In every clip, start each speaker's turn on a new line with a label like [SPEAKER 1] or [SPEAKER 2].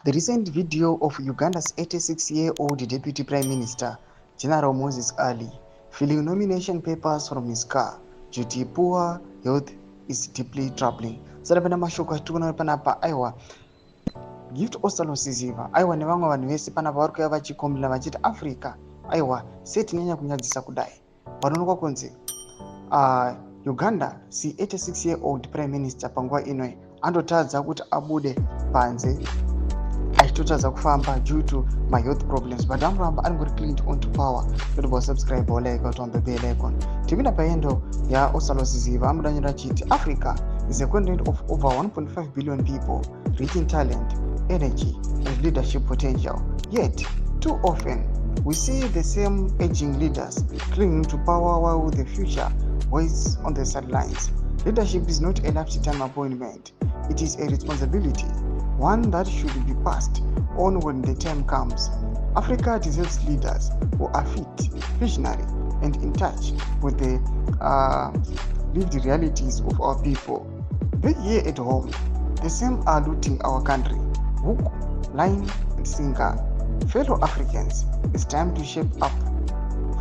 [SPEAKER 1] The recent video of Uganda's 86-year-old Deputy Prime Minister, General Moses Ali, filling nomination papers from his car due to poor health is deeply troubling. Sara pana mashoko atikuona panapa aiwa gift osalosiziva aiwa nevamwe vanhu vese panapa vari kuuya vachikombina vachiti Africa aiwa sei tinyanya kunyadzisa kudai panoonekwa kunzi Uganda si 86-year-old prime minister panguva ino andotadza kuti abude panze achitotadza kufamba due to my health problems but anoramba angori clinged onto power. Kuti subscribe or like on the bell icon. Tivina paendo ya osalosiziva amudanyira chiti Africa is a continent of over 1.5 billion people rich in talent, energy and leadership potential. Yet too often we see the same aging leaders clinging to power while the future waits on the sidelines. Leadership is not a lifetime appointment. It is a responsibility, one that should be passed on when the time comes. Africa deserves leaders who are fit, visionary, and in touch with the lived realities of our people. Back here at home, the same are looting our country, hook, line, and sinker. Fellow Africans, it's time to shape up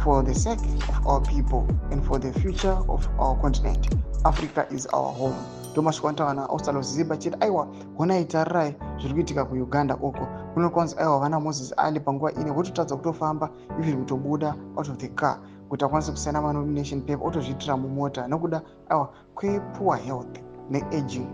[SPEAKER 1] for the sake of our people and for the future of our continent. Africa is our home. Thomas Kwantawana osalosiziba chiti aiwa honaitarrai zviri kuitika kuUganda uko kunokwanzi aiwa vana Moses Ali panguva ine vototadza kutofamba even kutobuda out of the car kuti akwanise kusaina manomination paper otozviitira mumota nokuda aiwa kwepoor health neaging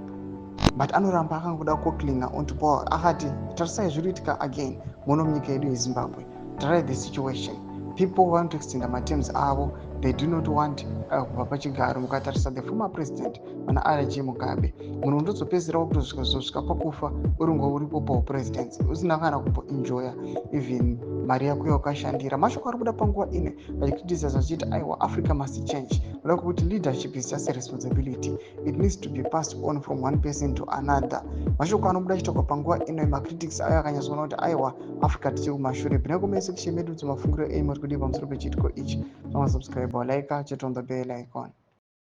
[SPEAKER 1] but anoramba akangoda kuklinga onto power akati tarisai zviri kuitika again muno munyika yedu yeZimbabwe. Try the situation. People want to extend my terms avo. They do not want kubva pachigaro. Mukatarisa the former president mana RG Mugabe munhu undodzopedzera kutozvika pakufa uringo uripo paupresidency usina kana kumboenjoya even mari yako yakashandira. Mashoko ari kuda panguva ine vachikriticize vachiti aiwa Africa must change. Noda kuti leadership is just a responsibility. It needs to be passed on from one person to another. Mashoko anobuda chitoko panguva ino macritics ayo akanyatsoona kuti aiwa Africa tichiri kumashure. Bina kumese kushemedudza mafungiro enyu muri kudi pamusoro pechitiko ichi. Subscribe or like, chat on the bell icon.